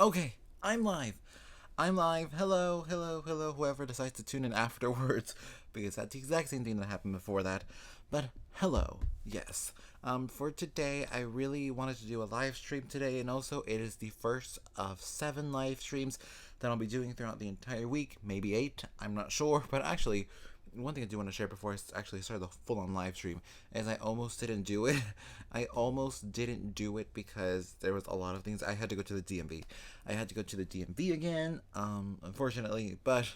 Okay, I'm live. I'm live. Hello, hello, hello, whoever decides to tune in afterwards, because that's the exact same thing that happened before that. But hello, yes. For today, I really wanted to do a live stream today, and also it is the first of 7 live streams that I'll be doing throughout the entire week, maybe 8, I'm not sure, but actually, one thing I do want to share before I actually start the full on live stream is I almost didn't do it. I almost didn't do it because there was a lot of things. I had to go to the DMV. I had to go to the DMV again, unfortunately, but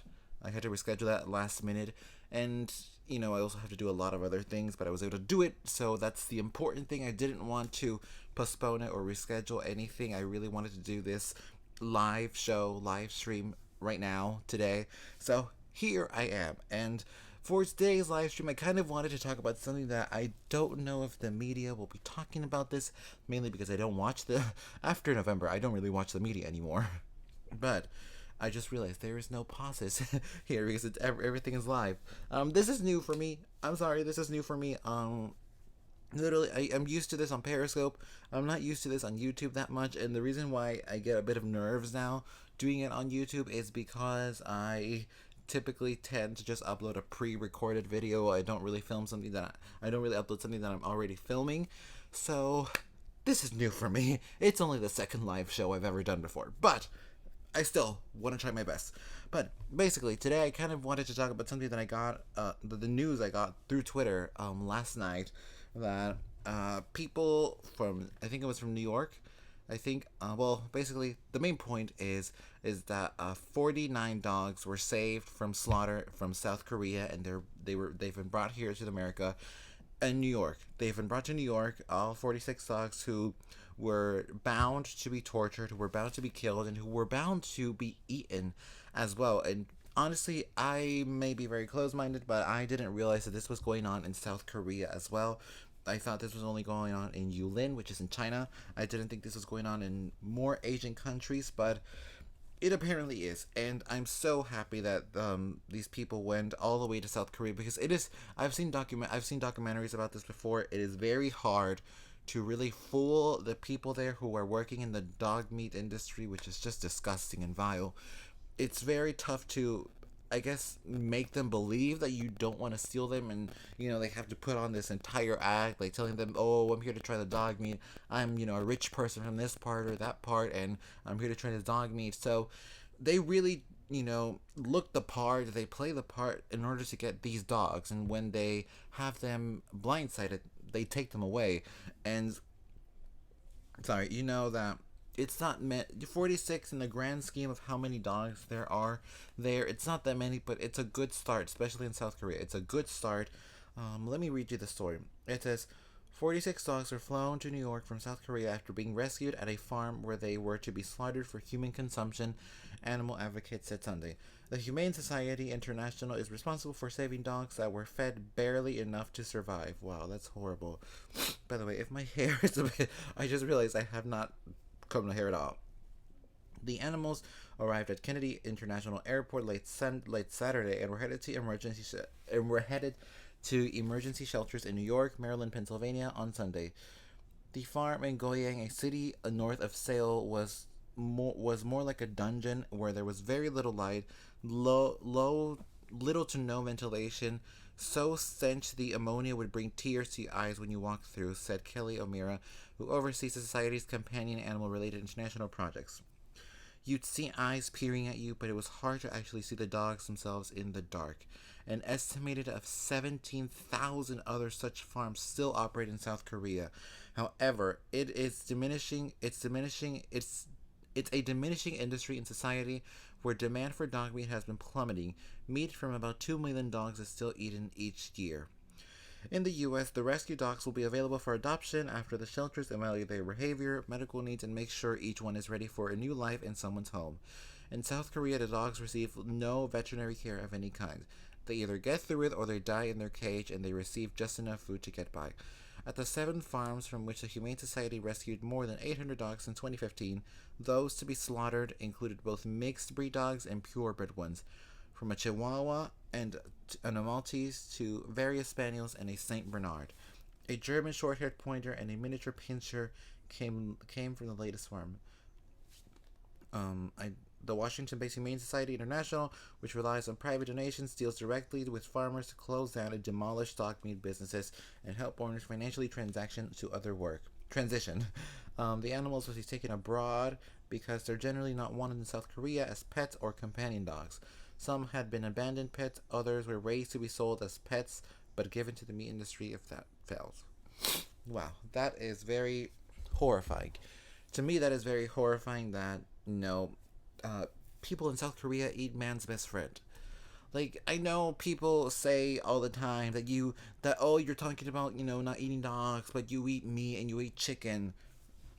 I had to reschedule that last minute. And, I also have to do a lot of other things, but I was able to do it. So that's the important thing. I didn't want to postpone it or reschedule anything. I really wanted to do this live stream right now, today. So here I am. And for today's live stream, I kind of wanted to talk about something that I don't know if the media will be talking about this, mainly because I don't watch the. After November, I don't really watch the media anymore. But I just realized there is no pauses here because everything is live. This is new for me. I'm sorry, this is new for me. Literally, I'm used to this on Periscope. I'm not used to this on YouTube that much, and the reason why I get a bit of nerves now doing it on YouTube is because I typically tend to just upload a pre-recorded video. I don't really film something that I don't really upload something that I'm already filming. So this is new for me. It's only the second live show I've ever done before, but I still want to try my best. But basically, today I kind of wanted to talk about something that I got, the news I got through Twitter last night, that people from, I think it was from New York, I think, basically, the main point is that 49 dogs were saved from slaughter from South Korea, and they've been brought here to America in New York. They've been brought to New York, all 46 dogs who were bound to be tortured, who were bound to be killed, and who were bound to be eaten as well. And honestly, I may be very close minded, but I didn't realize that this was going on in South Korea as well. I thought this was only going on in Yulin, which is in China. I didn't think this was going on in more Asian countries, but it apparently is, and I'm so happy that these people went all the way to South Korea because it is. I've seen documentaries about this before. It is very hard to really fool the people there who are working in the dog meat industry, which is just disgusting and vile. It's very tough to, I guess, make them believe that you don't want to steal them, and they have to put on this entire act, like telling them, "Oh, I'm here to try the dog meat. I'm a rich person from this part or that part, and I'm here to try the dog meat." So they really look the part. They play the part in order to get these dogs, and when they have them blindsided, they take them away. And sorry, that it's not meant 46 in the grand scheme of how many dogs there are there. It's not that many, but it's a good start, especially in South Korea. It's a good start. Let me read you the story. It says 46 dogs were flown to New York from South Korea after being rescued at a farm where they were to be slaughtered for human consumption, animal advocates said Sunday. The Humane Society International is responsible for saving dogs that were fed barely enough to survive. Wow, that's horrible. By the way, if my hair is a bit. I just realized I have not combed my hair at all. The animals arrived at Kennedy International Airport late Saturday and were headed to emergency shelters in New York, Maryland, Pennsylvania on Sunday. The farm in Goyang, a city north of Seoul, was more like a dungeon where there was very little light, little to no ventilation. So stench the ammonia would bring tears to your eyes when you walked through, said Kelly O'Meara, who oversees the Society's companion animal-related international projects. You'd see eyes peering at you, but it was hard to actually see the dogs themselves in the dark. An estimated of 17,000 other such farms still operate in South Korea. However, it is diminishing. It's a diminishing industry in society where demand for dog meat has been plummeting. Meat from about 2 million dogs is still eaten each year. In the U.S., the rescue dogs will be available for adoption after the shelters evaluate their behavior, medical needs, and make sure each one is ready for a new life in someone's home. In South Korea, the dogs receive no veterinary care of any kind. They either get through it or they die in their cage and they receive just enough food to get by. At the 7 farms from which the Humane Society rescued more than 800 dogs in 2015, those to be slaughtered included both mixed breed dogs and purebred ones, from a Chihuahua and a Maltese to various Spaniels and a Saint Bernard. A German short-haired pointer and a miniature pinscher came from the latest farm. I the Washington-based Humane Society International, which relies on private donations, deals directly with farmers to close down and demolish dog meat businesses and help owners financially transaction to other work transition. The animals will be taken abroad because they're generally not wanted in South Korea as pets or companion dogs. Some had been abandoned pets, others were raised to be sold as pets but given to the meat industry if that fails. Wow, that is very horrifying. To me, that is very horrifying that, uh, people in South Korea eat man's best friend. Like, I know people say all the time oh, you're talking about, not eating dogs, but you eat meat and you eat chicken.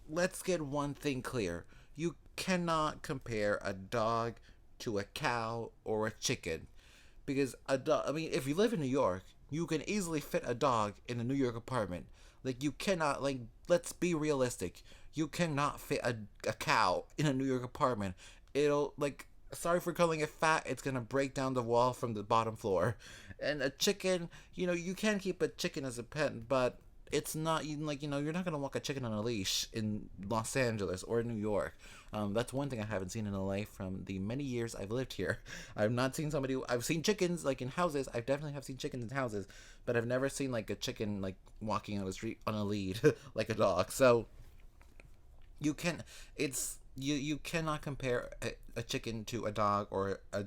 Let's get one thing clear. You cannot compare a dog to a cow or a chicken. Because a dog, I mean, if you live in New York, you can easily fit a dog in a New York apartment. Like, you cannot, like, let's be realistic. You cannot fit a cow in a New York apartment. It'll, like, sorry for calling it fat, it's gonna break down the wall from the bottom floor. And a chicken, you can keep a chicken as a pet, but it's not even like, you're not gonna walk a chicken on a leash in Los Angeles or New York. That's one thing I haven't seen in LA from the many years I've lived here. I've not seen I've seen chickens like in houses. I definitely have seen chickens in houses, but I've never seen like a chicken like walking on the street on a lead like a dog. So you can, you cannot compare a chicken to a dog or a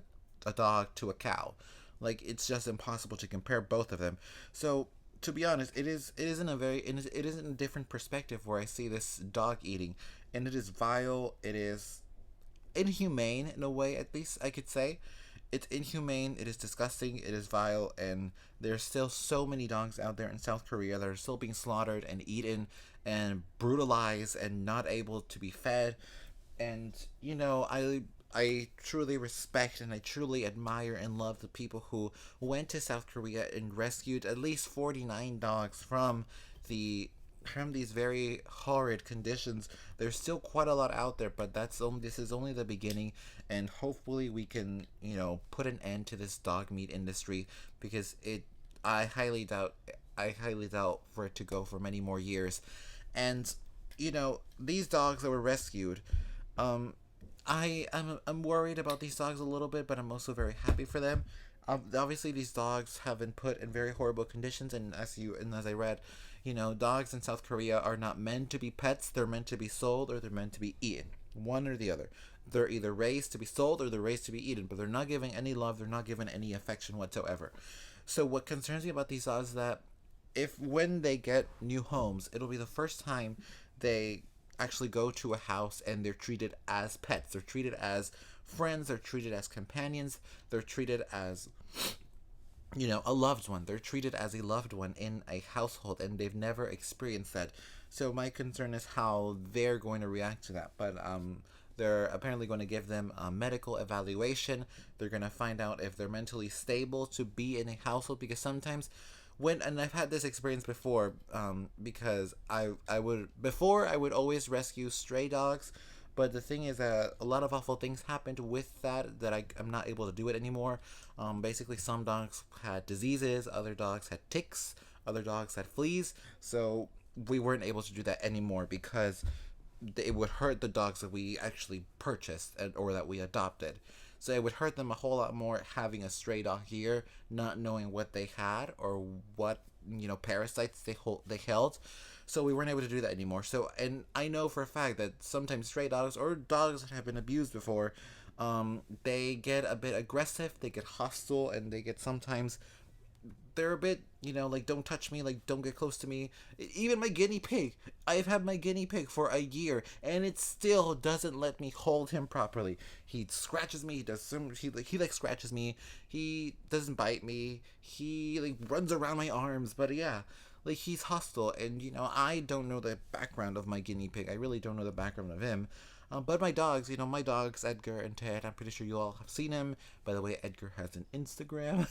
dog to a cow. Like, it's just impossible to compare both of them. So to be honest, it is in a different perspective where I see this dog eating, and it is vile. It is inhumane in a way, at least I could say. It's inhumane. It is disgusting. It is vile, and there's still so many dogs out there in South Korea that are still being slaughtered and eaten and brutalized and not able to be fed. And I truly respect and I truly admire and love the people who went to South Korea and rescued at least 49 dogs from these very horrid conditions. There's still quite a lot out there, but this is only the beginning, and hopefully we can, put an end to this dog meat industry, because I highly doubt for it to go for many more years. And these dogs that were rescued, I'm worried about these dogs a little bit, but I'm also very happy for them. Obviously, these dogs have been put in very horrible conditions, and as I read, dogs in South Korea are not meant to be pets. They're meant to be sold, or they're meant to be eaten. One or the other. They're either raised to be sold or they're raised to be eaten, but they're not given any love. They're not given any affection whatsoever. So what concerns me about these dogs is that if when they get new homes, it'll be the first time they actually go to a house and they're treated as pets. They're treated as friends. They're treated as companions. They're treated as, a loved one. They're treated as a loved one in a household, and they've never experienced that. So my concern is how they're going to react to that. But they're apparently going to give them a medical evaluation. They're going to find out if they're mentally stable to be in a household, because sometimes and I've had this experience before, because I would always rescue stray dogs, but the thing is that a lot of awful things happened with that I'm not able to do it anymore. Basically, some dogs had diseases, other dogs had ticks, other dogs had fleas, so we weren't able to do that anymore because it would hurt the dogs that we actually purchased or that we adopted. So it would hurt them a whole lot more having a stray dog here, not knowing what they had or what parasites they held. So we weren't able to do that anymore. So, and I know for a fact that sometimes stray dogs or dogs that have been abused before, they get a bit aggressive, they get hostile, and they get sometimes they're a bit, like, don't touch me, like, don't get close to me. Even my guinea pig. I've had my guinea pig for a year, and it still doesn't let me hold him properly. He scratches me. He like scratches me. He doesn't bite me. He like runs around my arms. But yeah, like, he's hostile, and I don't know the background of my guinea pig. I really don't know the background of him. But my dogs, my dogs, Edgar and Ted, I'm pretty sure you all have seen him. By the way, Edgar has an Instagram.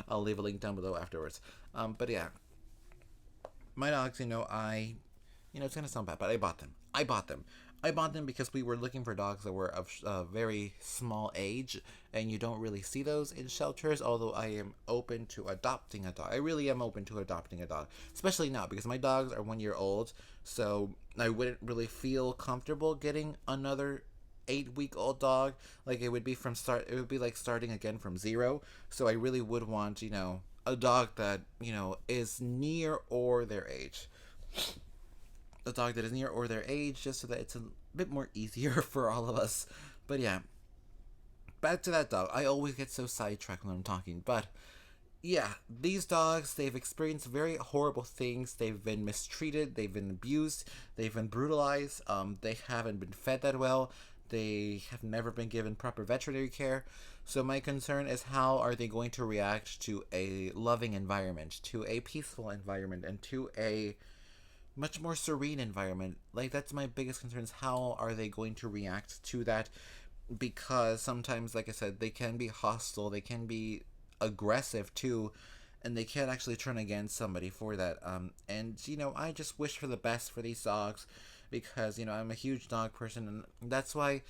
I'll leave a link down below afterwards. But yeah, my dogs, it's going to sound bad, but I bought them. I bought them because we were looking for dogs that were of very small age, and you don't really see those in shelters, although I am open to adopting a dog. I really am open to adopting a dog, especially now because my dogs are 1 year old, so I wouldn't really feel comfortable getting another 8-week-old dog, like it would be it would be like starting again from zero. So I really would want, a dog that, is near or their age. A dog that is near or their age, just so that it's a bit more easier for all of us. But yeah, back to that dog. I always get so sidetracked when I'm talking, but yeah, these dogs, they've experienced very horrible things. They've been mistreated, they've been abused, they've been brutalized, they haven't been fed that well, they have never been given proper veterinary care. So my concern is, how are they going to react to a loving environment, to a peaceful environment, and to a much more serene environment? Like, that's my biggest concern, is how are they going to react to that? Because sometimes, like I said, they can be hostile, they can be aggressive too, and they can actually turn against somebody for that. And I just wish for the best for these dogs, because I'm a huge dog person, and that's why,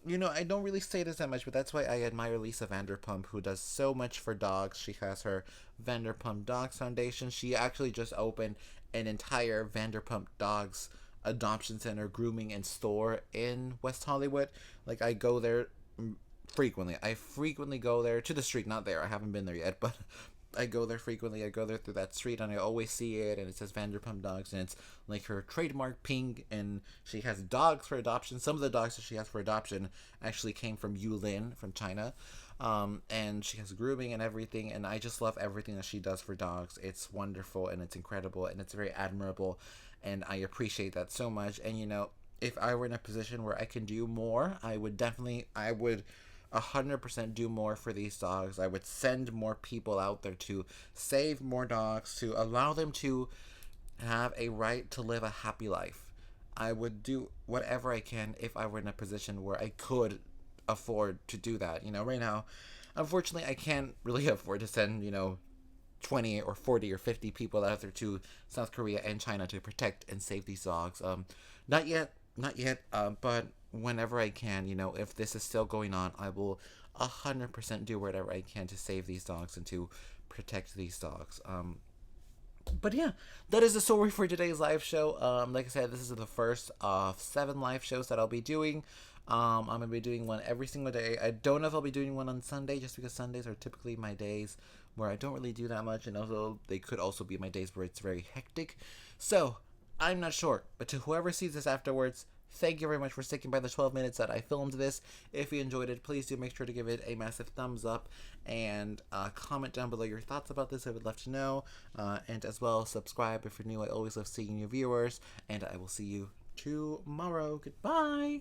I don't really say this that much, but that's why I admire Lisa Vanderpump, who does so much for dogs. She has her Vanderpump Dogs Foundation. She actually just opened an entire Vanderpump Dogs adoption center, grooming, and store in West Hollywood. Like, I go there frequently. I frequently go there to the street, not there. I haven't been there yet, but I go there frequently. I go there through that street, and I always see it, and it says Vanderpump Dogs, and it's like her trademark pink, and she has dogs for adoption. Some of the dogs that she has for adoption actually came from Yulin, from China. And she has grooming and everything, and I just love everything that she does for dogs. It's wonderful, and it's incredible, and it's very admirable, and I appreciate that so much. And if I were in a position where I can do more, I would 100% do more for these dogs. I would send more people out there to save more dogs, to allow them to have a right to live a happy life. I would do whatever I can if I were in a position where I could afford to do that. Right now, unfortunately, I can't really afford to send, 20 or 40 or 50 people out there to South Korea and China to protect and save these dogs. Not yet, but whenever I can, if this is still going on, I will 100% do whatever I can to save these dogs and to protect these dogs. But yeah, that is the story for today's live show. Like I said, this is the first of 7 live shows that I'll be doing. I'm going to be doing one every single day. I don't know if I'll be doing one on Sunday, just because Sundays are typically my days where I don't really do that much, and also they could also be my days where it's very hectic. So, I'm not sure, but to whoever sees this afterwards, thank you very much for sticking by the 12 minutes that I filmed this. If you enjoyed it, please do make sure to give it a massive thumbs up, and comment down below your thoughts about this. I would love to know. And as well, subscribe if you're new. I always love seeing new viewers, and I will see you tomorrow. Goodbye!